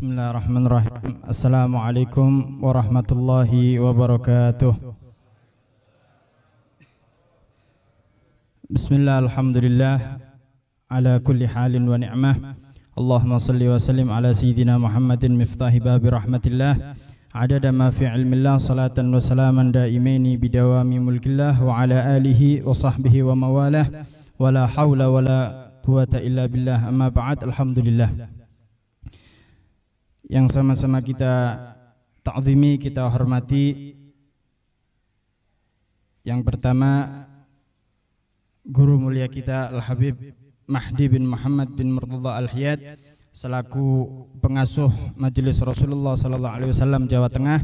Bismillahirrahmanirrahim. Assalamualaikum warahmatullahi wabarakatuh. Bismillah, alhamdulillah ala kulli halin wa ni'mah. Allahumma salli wa sallim ala sayyidina Muhammadin miftahi babi rahmatillah, adada ma fi ilmillah, salatan wa salaman daimaini bidawami mulkillah, wa ala alihi wa sahbihi wa mawalah, wa la hawla wa la quwata illa billah. Amma ba'd. Alhamdulillah, yang sama-sama kita ta'zimi, kita hormati. Yang pertama, guru mulia kita Al-Habib Mahdi bin Muhammad bin Murtadha Al-Hiyad selaku pengasuh Majelis Rasulullah sallallahu alaihi wasallam Jawa Tengah,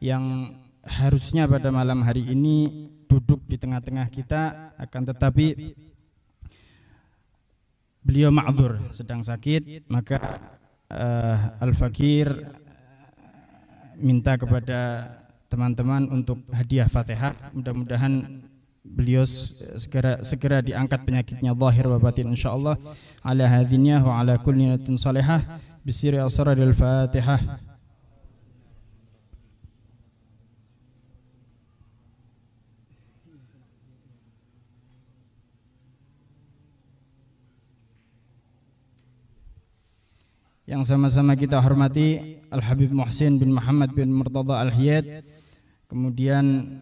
yang harusnya pada malam hari ini duduk di tengah-tengah kita, akan tetapi beliau ma'dzur, sedang sakit. Maka Al-Fakir minta kepada teman-teman untuk hadiah Fatihah. Mudah-mudahan beliau segera diangkat penyakitnya zahir wa batin insyaallah. Ala hadhinya wa ala kulli niyatin salihah bisiri asraril Fatihah. Yang sama-sama kita hormati Al-Habib Muhsin bin Muhammad bin Murtadha Al-Hiyad, kemudian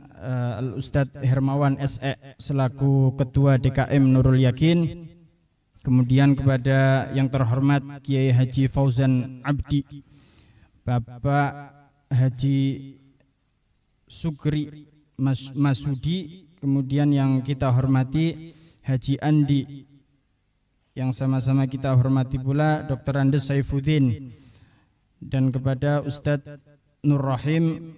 Al-Ustadz Hermawan SE selaku Ketua DKM Nurul Yakin, kemudian kepada yang terhormat Kiai Haji Fauzan Abdi, Bapak Haji Sukri Masudi, kemudian yang kita hormati Haji Andi, yang sama-sama kita hormati pula Dr. Andes Saifuddin, dan kepada Ustadz Nur Rahim,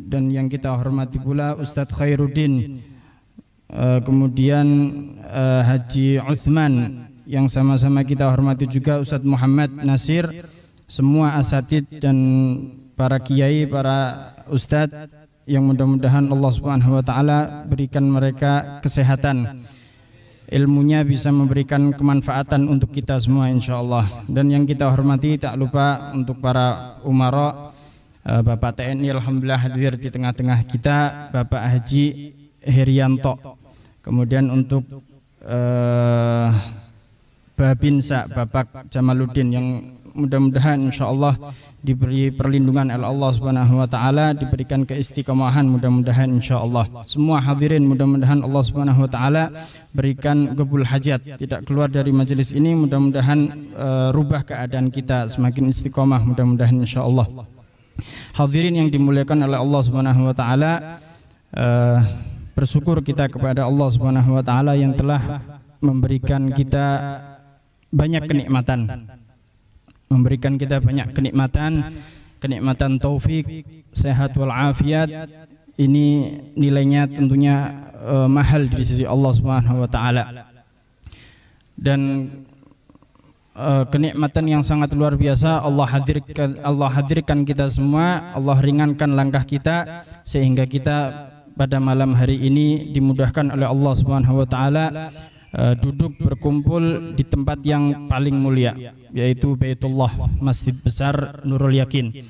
dan yang kita hormati pula Ustadz Khairuddin, kemudian Haji Uthman, yang sama-sama kita hormati juga Ustadz Muhammad Nasir, semua asatid dan para kiai, para ustadz, yang mudah-mudahan Allah Subhanahu wa taala berikan mereka kesehatan, ilmunya bisa memberikan kemanfaatan untuk kita semua insyaallah. Dan yang kita hormati tak lupa untuk para umara, Bapak TNI alhamdulillah hadir di tengah-tengah kita, Bapak Haji Herianto, kemudian untuk Babinsa Bapak Jamaluddin, yang mudah-mudahan insyaallah diberi perlindungan oleh Allah Subhanahu wa taala, diberikan keistiqomahan mudah-mudahan insyaallah. Semua hadirin mudah-mudahan Allah Subhanahu wa taala berikan qabul hajat, tidak keluar dari majelis ini, mudah-mudahan rubah keadaan kita semakin istiqomah mudah-mudahan insyaallah. Hadirin yang dimuliakan oleh Allah Subhanahu wa taala, bersyukur kita kepada Allah Subhanahu wa taala yang telah memberikan kita banyak kenikmatan, memberikan kita banyak kenikmatan taufik, sehat wal afiat. Ini nilainya tentunya mahal di sisi Allah Subhanahu wa taala, dan kenikmatan yang sangat luar biasa. Allah hadirkan kita semua, Allah ringankan langkah kita sehingga kita pada malam hari ini dimudahkan oleh Allah Subhanahu wa taala duduk berkumpul di tempat yang paling mulia, yaitu Baitullah, Masjid Besar Nurul Yakin.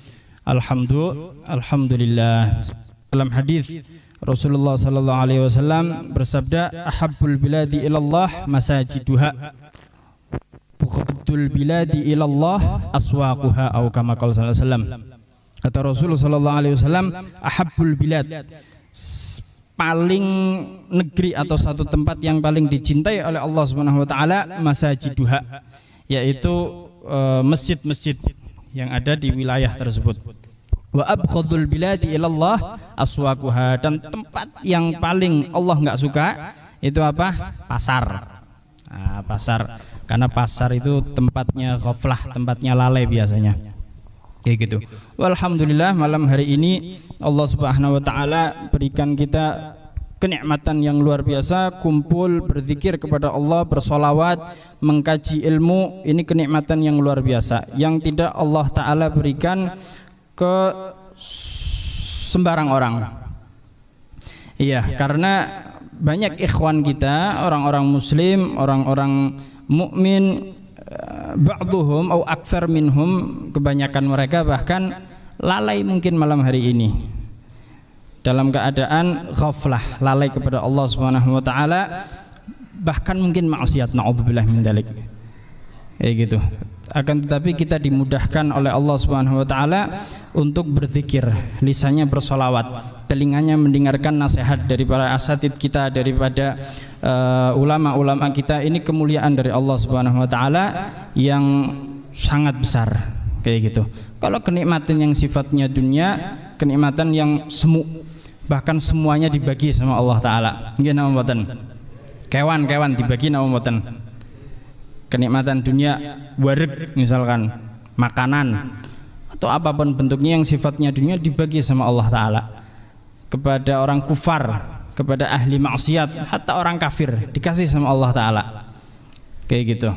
Alhamdulillah. Dalam hadis Rasulullah sallallahu alaihi wasallam bersabda, ahabbul biladi ilallah masajiduha, bughadul biladi ilallah aswaquha, atau kama qala sallallahu alaihi wasallam. Kata Rasulullah sallallahu alaihi wasallam, ahabbul bilad, paling negeri atau satu tempat yang paling dicintai oleh Allah Subhanahu wa taala, masajiduha, yaitu masjid-masjid yang ada di wilayah tersebut. Wa abghadul biladi ilallah aswaquha, dan tempat yang paling Allah enggak suka itu apa? Pasar. Nah, pasar, karena pasar itu tempatnya ghaflah, tempatnya lalai biasanya. Kayak gitu. Walhamdulillah, malam hari ini Allah Subhanahu wa taala berikan kita kenikmatan yang luar biasa, kumpul berzikir kepada Allah, bersolawat, mengkaji ilmu. Ini kenikmatan yang luar biasa yang tidak Allah taala berikan ke sembarang orang. Iya, karena banyak ikhwan kita, orang-orang muslim, orang-orang mukmin ba'dhum au aktsar minhum, kebanyakan mereka bahkan lalai mungkin malam hari ini dalam keadaan ghaflah, lalai kepada Allah Subhanahu wa taala, bahkan mungkin maksiat, naudzubillah min dzalik. Kayak gitu. Akan tetapi kita dimudahkan oleh Allah Subhanahu wa taala untuk berzikir, lisannya bersolawat, telinganya mendengarkan nasihat dari para asatid kita, daripada ulama-ulama kita. Ini kemuliaan dari Allah Subhanahu wa taala yang sangat besar. Kayak gitu. Kalau kenikmatan yang sifatnya dunia, kenikmatan yang semu, bahkan semuanya dibagi sama Allah taala. Nggih napa mboten? Kewan-kewan dibagi napa mboten? Kenikmatan dunia, wareg misalkan, makanan atau apapun bentuknya yang sifatnya dunia dibagi sama Allah taala kepada orang kufar, kepada ahli maksiat, hatta orang kafir dikasih sama Allah taala. Kayak gitu.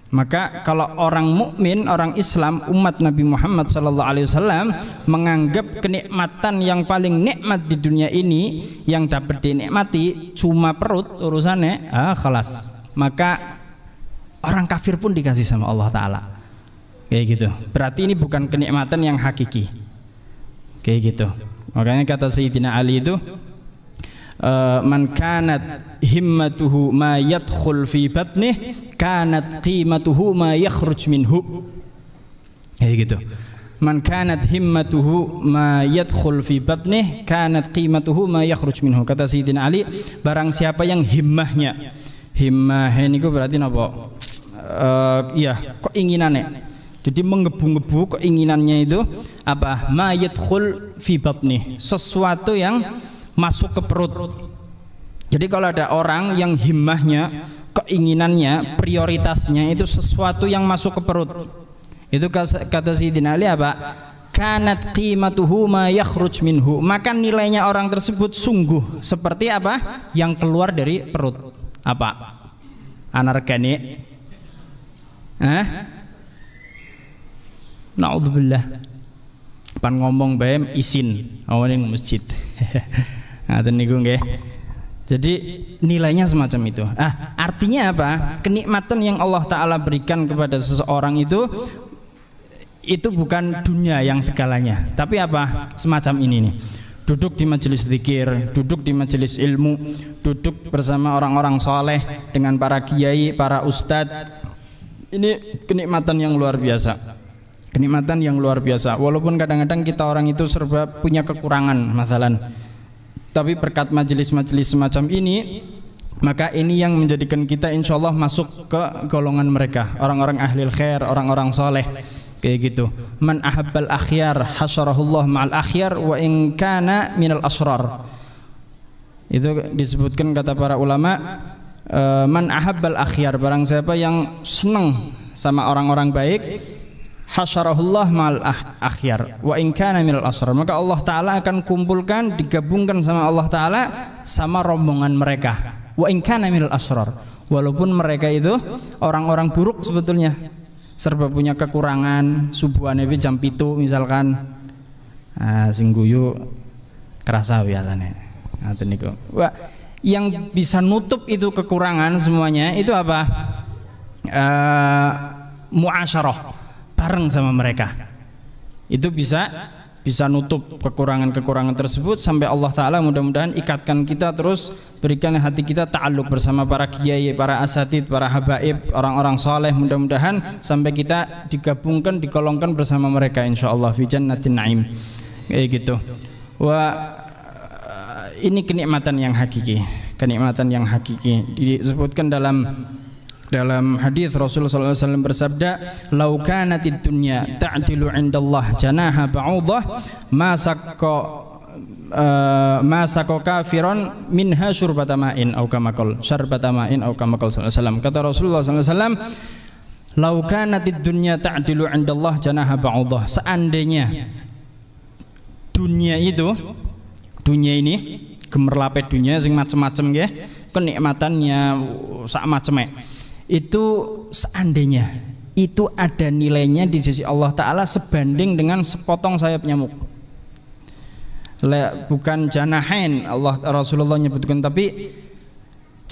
Maka kalau orang mukmin, orang Islam, umat Nabi Muhammad sallallahu alaihi wasallam menganggap kenikmatan yang paling nikmat di dunia ini yang dapat dinikmati cuma perut urusannya, khalas. Maka orang kafir pun dikasih sama Allah taala. Kayak gitu. Berarti ini bukan kenikmatan yang hakiki. Kayak gitu. Makanya kata Sayyidina Ali itu, man kanat himmatuhu ma yadkhul fi batnih kanat qimatuhu ma yakhruj minhu. Kayak gitu. Man kanat himmatuhu ma yadkhul fi batnih kanat qimatuhu ma yakhruj minhu. Kata Sayyidina Ali, barang siapa yang himmahnya, himmah ini berarti apa? Ya, keinginannya. Jadi menggebu-gebu keinginannya itu apa? Ma yadkhul fi batnih, sesuatu yang masuk ke perut. Jadi kalau ada orang yang himmahnya, keinginannya, prioritasnya itu sesuatu yang masuk ke perut, itu kata Sayyidina Ali apa? Kanat qimatuhu ma yakhruj minhu, maka nilainya orang tersebut sungguh seperti apa? Yang keluar dari perut. Apa? Anorganik? Naudzubillah. Pan ngomong bae isin ning masjid. Ngaten niku nggih. Jadi nilainya semacam itu. Artinya apa? Kenikmatan yang Allah taala berikan kepada seseorang itu bukan dunia yang segalanya, tapi apa? Semacam ini nih. Duduk di majelis zikir, duduk di majelis ilmu, duduk bersama orang-orang soleh dengan para kiai, para ustadz. Ini kenikmatan yang luar biasa. Kenikmatan yang luar biasa. Walaupun kadang-kadang kita orang itu serba punya kekurangan, masalan. Tapi berkat majelis-majelis semacam ini, maka ini yang menjadikan kita insya Allah masuk ke golongan mereka, orang-orang ahli khair, orang-orang soleh. Kayak gitu. Man ahabbal akhyar hasyarahullah ma'al akhyar wa in kana minal asrar. Itu disebutkan kata para ulama, man ahabbal akhyar, barang siapa yang senang sama orang-orang baik, hasyarahullah ma'al akhyar wa in kana minal asrar, maka Allah taala akan kumpulkan, digabungkan sama Allah taala sama rombongan mereka, wa in kana minal asrar, walaupun mereka itu orang-orang buruk sebetulnya, serba punya kekurangan, subuhane jam 7 misalkan, sing guyu kerasa biasane. Ngaten niku. Yang bisa nutup itu kekurangan semuanya itu apa? Muasyarah, bareng sama mereka. Itu bisa nutup kekurangan-kekurangan tersebut sampai Allah taala mudah-mudahan ikatkan kita terus, berikan hati kita ta'alluq bersama para kiai, para asatid, para habaib, orang-orang saleh, mudah-mudahan sampai kita digabungkan, dikolongkan bersama mereka insyaallah fi jannatin naim. Kayak gitu. Ini kenikmatan yang hakiki, kenikmatan yang hakiki. Disebutkan dalam hadis Rasulullah SAW bersabda, "Lau kanatid dunya ta'dilu 'indallah janaha ba'udah ma sakqa kafiron minha syurbata ma'in au kama qala syarbata ma'in au kama qala sallallahu alaihi wasallam." Kata Rasulullah SAW, "Lau kanatid dunya ta'dilu 'indallah janaha ba'udah." Seandainya dunia ini gemerlape dunia sing macem-macem nggih, kenikmatannya sak maceme. Itu seandainya itu ada nilainya di sisi Allah taala sebanding dengan sepotong sayap nyamuk. Bukan janahain Allah Rasulullah nyebutkan, tapi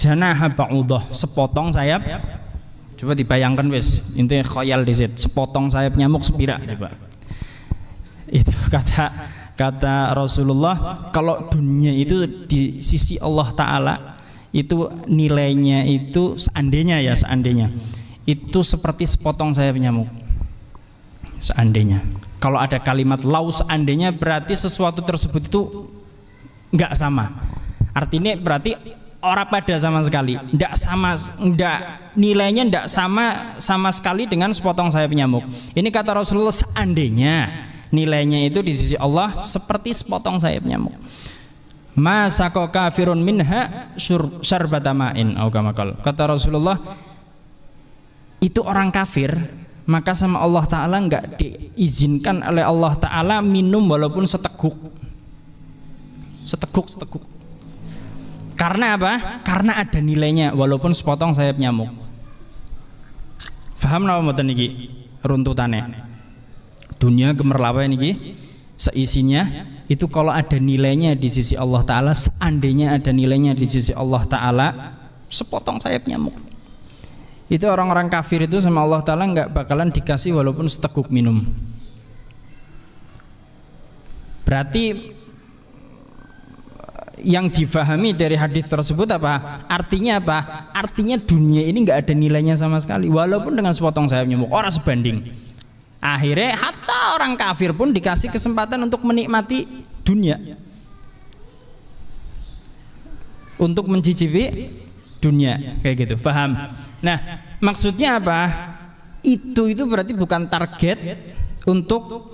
janaha ba'udah, sepotong sayap Coba dibayangkan wis, intinya khoyal dhisik, sepotong sayap nyamuk sepira coba. Itu kata Rasulullah, kalau dunia itu di sisi Allah Ta'ala itu nilainya itu seandainya itu seperti sepotong sayap nyamuk. Seandainya, kalau ada kalimat lau seandainya, berarti sesuatu tersebut itu enggak sama. Artinya berarti orang pada sama sekali, nilainya enggak sama sekali dengan sepotong sayap nyamuk. Ini kata Rasulullah, seandainya nilainya itu di sisi Allah seperti sepotong sayap nyamuk. Ma saqo kafirun minha syarbata ma'in au kama qala. Kata Rasulullah, itu orang kafir, maka sama Allah Ta'ala enggak diizinkan oleh Allah Ta'ala minum walaupun seteguk. Karena apa? Karena ada nilainya walaupun sepotong sayap nyamuk. Faham napa mboten niki runtutane? Dunia gemerlawe niki seisinya itu kalau ada nilainya di sisi Allah Ta'ala, seandainya ada nilainya di sisi Allah Ta'ala sepotong sayap nyamuk. Itu orang-orang kafir itu sama Allah Ta'ala enggak bakalan dikasih walaupun seteguk minum. Berarti yang difahami dari hadis tersebut apa? Artinya apa? Artinya dunia ini nggak ada nilainya sama sekali, walaupun dengan sepotong sayap nyamuk, orang sebanding. Akhirnya hatta orang kafir pun dikasih kesempatan untuk menikmati dunia, untuk mencicipi dunia, kayak gitu. Paham? Nah, maksudnya apa? Itu berarti bukan target untuk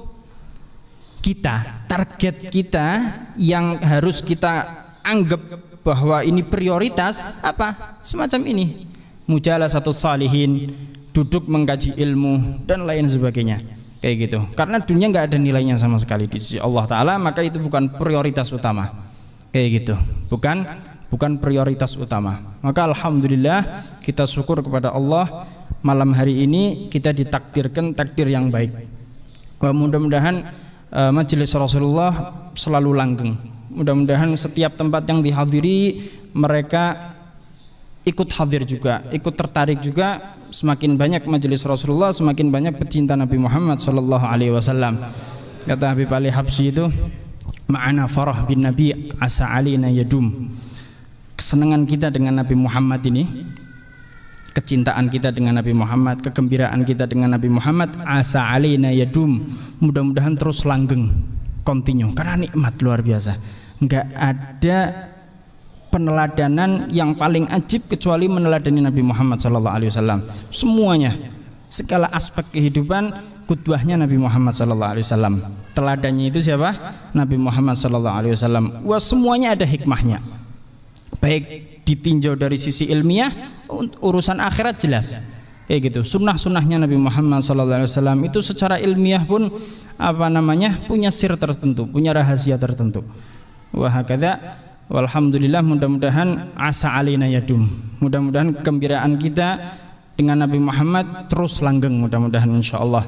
kita, target kita yang harus kita anggap bahwa ini prioritas apa? Semacam ini, mujalasatus salihin, duduk mengkaji ilmu dan lain sebagainya, kayak gitu. Karena dunia nggak ada nilainya sama sekali di sisi Allah Ta'ala, maka itu bukan prioritas utama, kayak gitu, bukan prioritas utama. Maka alhamdulillah kita syukur kepada Allah, malam hari ini kita ditakdirkan takdir yang baik. Mudah-mudahan majelis Rasulullah selalu langgeng. Mudah-mudahan setiap tempat yang dihadiri mereka ikut hadir juga, ikut tertarik juga. Semakin banyak majelis Rasulullah, semakin banyak pecinta Nabi Muhammad sallallahu alaihi wasallam. Kata Habib Ali Habsyi itu, ma'ana farah bin Nabi asa alina yadum. Kesenangan kita dengan Nabi Muhammad ini, kecintaan kita dengan Nabi Muhammad, kegembiraan kita dengan Nabi Muhammad, asa alina yadum, mudah-mudahan terus langgeng, continue, karena nikmat luar biasa. Enggak ada peneladanan yang paling ajib kecuali meneladani Nabi Muhammad SAW. Semuanya, segala aspek kehidupan, qudwahnya Nabi Muhammad SAW. Teladannya itu siapa? Nabi Muhammad SAW. Wah, semuanya ada hikmahnya, baik ditinjau dari sisi ilmiah, urusan akhirat jelas, kayak gitu. Sunnah-sunnahnya Nabi Muhammad SAW itu secara ilmiah pun punya sir tertentu, punya rahasia tertentu. Wahakadha, walhamdulillah, mudah-mudahan asa alina yadum, mudah-mudahan kegembiraan kita dengan Nabi Muhammad terus langgeng, mudah-mudahan insyaallah.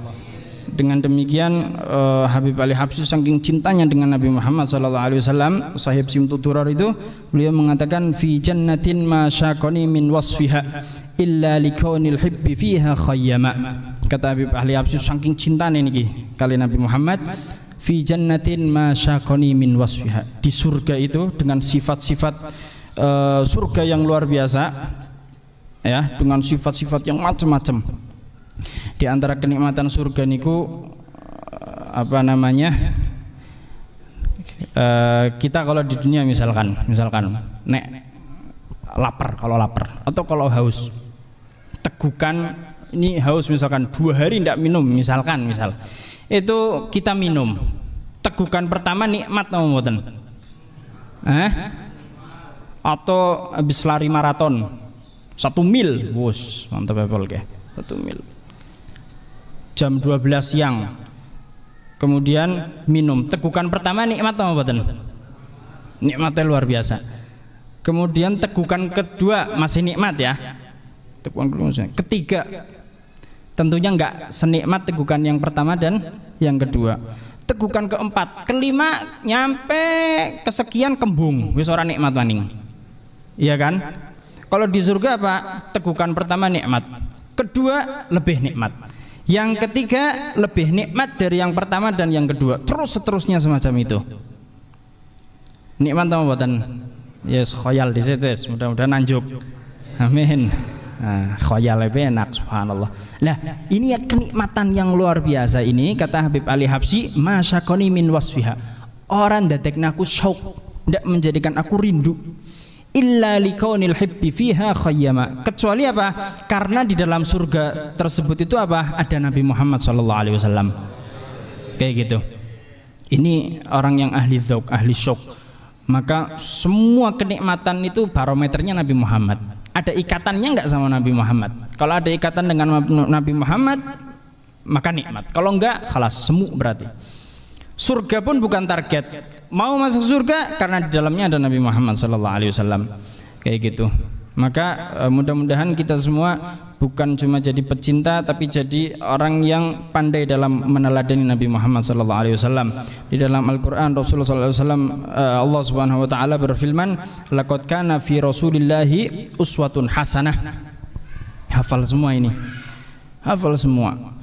Dengan demikian Habib Ali Habsyi saking cintanya dengan Nabi Muhammad SAW, sahib Simtud Durar itu, beliau mengatakan fi jannatin ma syaqani min wasfiha illa likaunil hibbi fiha khayyama. Kata Habib Ali Habsyi saking cintanya niki kali Nabi Muhammad, fi jannatin ma syaqani min wasfiha, di surga itu dengan sifat-sifat surga yang luar biasa, ya, dengan sifat-sifat yang macam-macam. Di antara kenikmatan surga niku kita kalau di dunia misalkan nek lapar, atau kalau haus, tegukan ini haus misalkan 2 hari tidak minum misal itu kita minum, tegukan pertama nikmat atau mboten? Atau habis lari maraton 1 mil, wus mantap apel ke 1 mil, jam 12 siang kemudian minum, tegukan pertama nikmat atau mboten? Nikmatnya luar biasa. Kemudian tegukan kedua masih nikmat ya, ketiga tentunya enggak senikmat tegukan yang pertama dan yang kedua. Tegukan keempat, kelima nyampe kesekian kembung, wis ora nikmat maning, iya kan? Kalau di surga apa? Tegukan pertama nikmat, kedua lebih nikmat, yang ketiga lebih nikmat dari yang pertama dan yang kedua, terus seterusnya semacam itu. Nikmat apa mboten? Yes, khoyal di situ, mudah-mudahan anjuk. Amin. Nah, khoyal lebih enak, subhanallah. Nah, ini ya kenikmatan yang luar biasa ini, kata Habib Ali Habsyi, masyakoni min wasfiha. Orang dadekna aku syauq, tidak menjadikan aku rindu. Illa likaunil hibbi fiha khayyama. Kecuali apa? Karena di dalam surga tersebut itu apa? Ada Nabi Muhammad sallallahu alaihi wasallam. Kayak gitu. Ini orang yang ahli dzauq, ahli syauq. Maka semua kenikmatan itu barometernya Nabi Muhammad. Ada ikatannya enggak sama Nabi Muhammad? Kalau ada ikatan dengan Nabi Muhammad, maka nikmat. Kalau enggak, khalas, semu berarti. Surga pun bukan target. Mau masuk surga karena di dalamnya ada Nabi Muhammad sallallahu alaihi wasallam. Kayak gitu. Maka mudah-mudahan kita semua bukan cuma jadi pecinta, tapi jadi orang yang pandai dalam meneladani Nabi Muhammad sallallahu alaihi wasallam. Di dalam Al-Qur'an Rasulullah sallallahu alaihi wasallam, Allah Subhanahu wa taala berfirman, laqad kana fi Rasulillahi uswatun hasanah. Hafal semua ini. Hafal semua.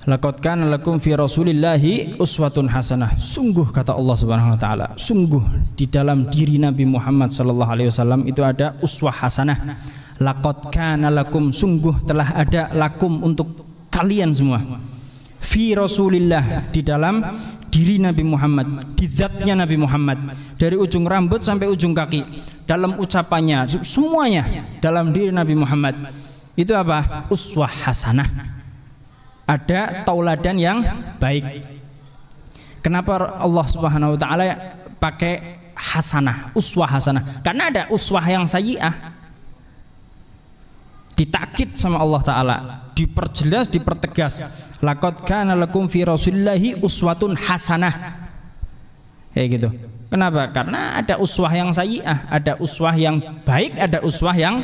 Laqad kana lakum fi Rasulillahi uswatun hasanah. Sungguh, kata Allah Subhanahu wa taala, sungguh di dalam diri Nabi Muhammad sallallahu alaihi wasallam itu ada uswah hasanah. Laqad kana lakum, sungguh telah ada lakum untuk kalian semua. Fi Rasulillah, di dalam diri Nabi Muhammad, di zatnya Nabi Muhammad, dari ujung rambut sampai ujung kaki, dalam ucapannya, semuanya dalam diri Nabi Muhammad. Itu apa? Uswah hasanah. Ada tauladan yang baik. Kenapa Allah Subhanahu wa taala pakai hasanah, uswah hasanah? Karena ada uswah yang sayyi'ah. Ditakkid sama Allah taala, diperjelas, dipertegas. Laqad kana lakum fi Rasulillahi uswatun hasanah. Kayak gitu. Kenapa? Karena ada uswah yang sayyi'ah, ada uswah yang baik, ada uswah yang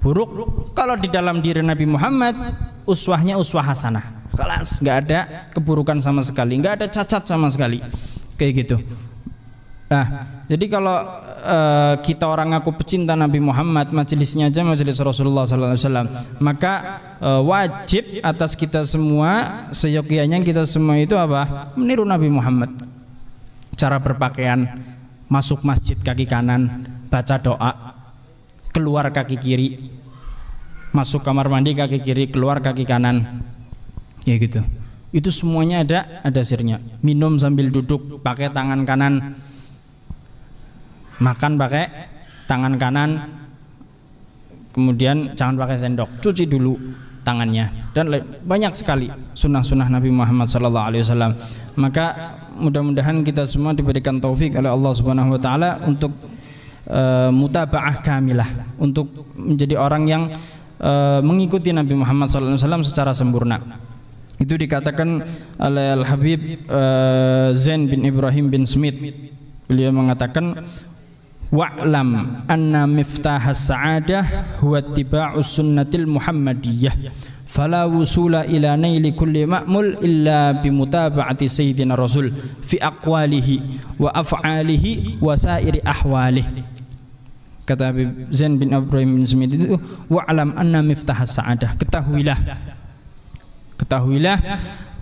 buruk. Kalau di dalam diri Nabi Muhammad, uswahnya uswah hasanah, kelas, nggak ada keburukan sama sekali, nggak ada cacat sama sekali, kayak gitu. Nah, jadi kalau kita orang ngaku pecinta Nabi Muhammad, majelisnya aja majelis Rasulullah SAW, maka wajib atas kita semua, seyogyanya kita semua itu apa? Meniru Nabi Muhammad. Cara berpakaian, masuk masjid kaki kanan, baca doa, keluar kaki kiri, masuk kamar mandi kaki kiri, keluar kaki kanan, ya gitu. Itu semuanya ada sirnya. Minum sambil duduk pakai tangan kanan, makan pakai tangan kanan, kemudian jangan pakai sendok, cuci dulu tangannya, dan banyak sekali sunnah-sunnah Nabi Muhammad SAW. Maka mudah-mudahan kita semua diberikan taufik oleh Allah Subhanahu wa taala untuk mutaba'ah kamilah, untuk menjadi orang yang mengikuti Nabi Muhammad SAW secara sempurna. Itu dikatakan oleh Al-Habib Zain bin Ibrahim bin Smith. Beliau mengatakan, wa'lam anna miftahas sa'adah huwa ittiba'us sunnatil muhammadiyah, fala wusula ila naili kulli ma'mul illa bimutaba'ati sayyidina rasul fi aqwalihi wa af'alihi wa sairi ahwalihi. Kata Habib Zain bin Ibrahim bin Smith itu, wa'lam anna miftahas sa'adah, ketahuilah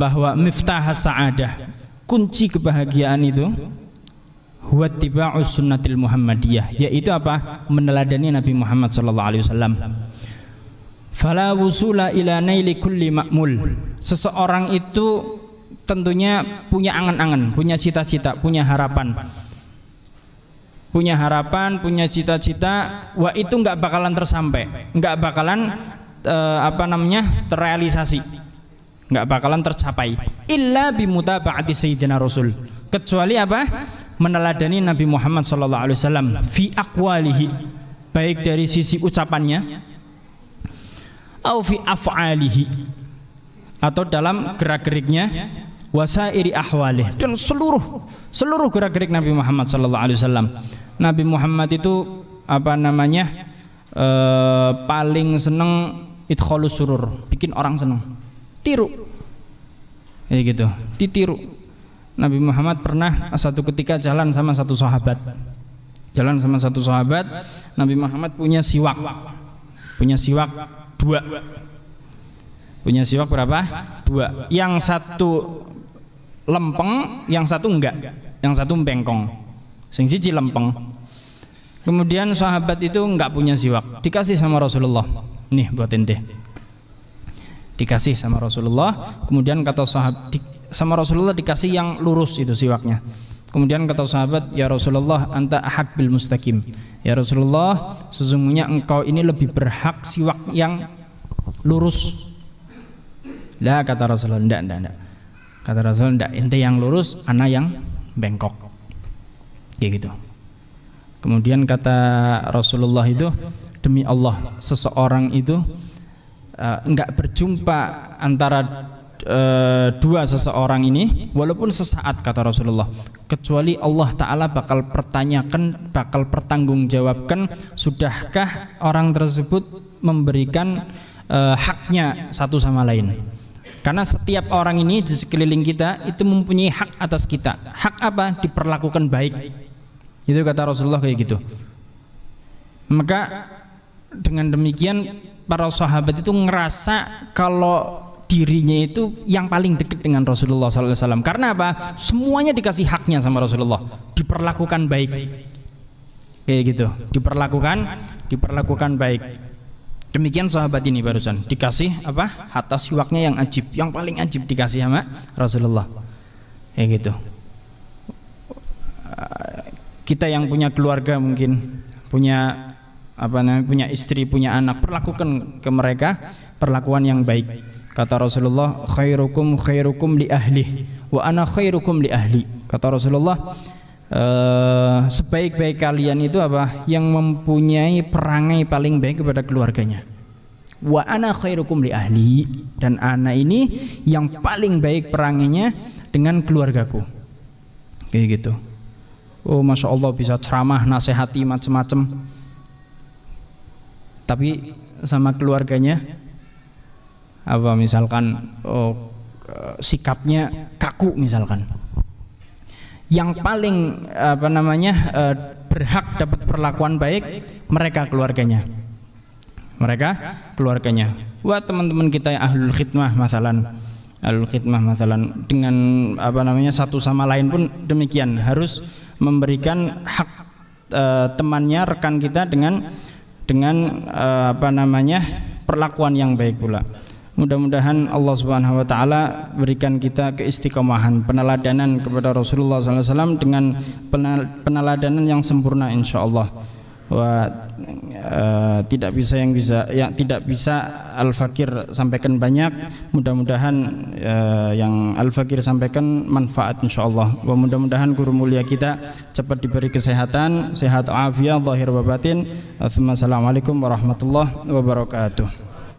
bahwa miftahas sa'adah, kunci kebahagiaan itu, huwa ittiba'us sunnatil muhammadiyah, yaitu apa? Meneladani Nabi Muhammad sallallahu alaihi wasallam. Fala wusula ila naili kulli ma'mul. Seseorang itu tentunya punya angan-angan, punya cita-cita, punya harapan, punya cita-cita. Wah, itu nggak bakalan tersampai, nggak bakalan terrealisasi, nggak bakalan tercapai illa bimutaba'ati sayyidina rasul, kecuali apa? Meneladani Nabi Muhammad sallallahu alaihi wasallam fi aqwalihi, baik dari sisi ucapannya, au fi af'alihi, atau dalam gerak-geriknya, wasairi ahwalih, dan seluruh gerak-gerik Nabi Muhammad sallallahu alaihi wasallam. Nabi Muhammad itu paling seneng idkhalus surur, bikin orang seneng, tiru, kayak gitu, ditiru. Nabi Muhammad pernah satu ketika jalan sama satu sahabat. Nabi Muhammad punya siwak 2. Punya siwak berapa? 2. Yang satu lempeng, yang satu enggak. Yang satu bengkong. Sing siji lempeng. Kemudian sahabat itu enggak punya siwak, dikasih sama Rasulullah. Nih buat ente. Dikasih sama Rasulullah. Kemudian kata sahabat, sama Rasulullah dikasih yang lurus itu siwaknya. Kemudian kata sahabat, ya Rasulullah, anta ahak bil mustaqim. Ya Rasulullah, sesungguhnya engkau ini lebih berhak siwak yang lurus. Lah kata Rasulullah, enggak. Kata Rasulullah, enggak, ente yang lurus, ana yang bengkok. Kayak gitu. Kemudian kata Rasulullah itu, demi Allah, seseorang itu enggak berjumpa antara dua seseorang ini walaupun sesaat, kata Rasulullah, kecuali Allah Ta'ala bakal pertanyakan, bakal pertanggungjawabkan, sudahkah orang tersebut memberikan haknya satu sama lain. Karena setiap orang ini di sekeliling kita itu mempunyai hak atas kita. Hak apa? Diperlakukan baik. Itu kata Rasulullah kayak gitu. Maka dengan demikian para sahabat itu ngerasa kalau dirinya itu yang paling dekat dengan Rasulullah SAW. Karena apa? Semuanya dikasih haknya sama Rasulullah, diperlakukan baik, kayak gitu, diperlakukan baik. Demikian sahabat ini barusan dikasih apa? Hatta siwaknya yang ajib, yang paling ajib dikasih sama Rasulullah, kayak gitu. Kita yang punya keluarga mungkin punya punya istri, punya anak, perlakukan ke mereka perlakuan yang baik. Kata Rasulullah, khairukum li ahli wa ana khairukum li ahli. Kata Rasulullah, sebaik-baik kalian itu apa? Yang mempunyai perangai paling baik kepada keluarganya. Wa ana khairukum li ahli, dan ana ini yang paling baik perangainya dengan keluargaku. Kayak gitu. Oh, masya Allah, bisa ceramah, nasihati macam-macam, tapi sama keluarganya apa misalkan sikapnya kaku misalkan. Yang paling berhak dapat perlakuan baik mereka keluarganya. Wah, teman-teman kita yang ahlul khidmah masalan dengan satu sama lain pun demikian, harus memberikan hak temannya, rekan kita dengan perlakuan yang baik pula. Mudah-mudahan Allah Subhanahu wa taala berikan kita keistiqomahan, peneladanan kepada Rasulullah SAW dengan peneladanan yang sempurna insyaallah. Tidak bisa Al-Fakir sampaikan banyak. Mudah-mudahan yang Al-Fakir sampaikan manfaat insyaallah. Wa mudah-mudahan guru mulia kita cepat diberi kesehatan, sehat afiat zahir wa batin. Assalamualaikum warahmatullahi wabarakatuh.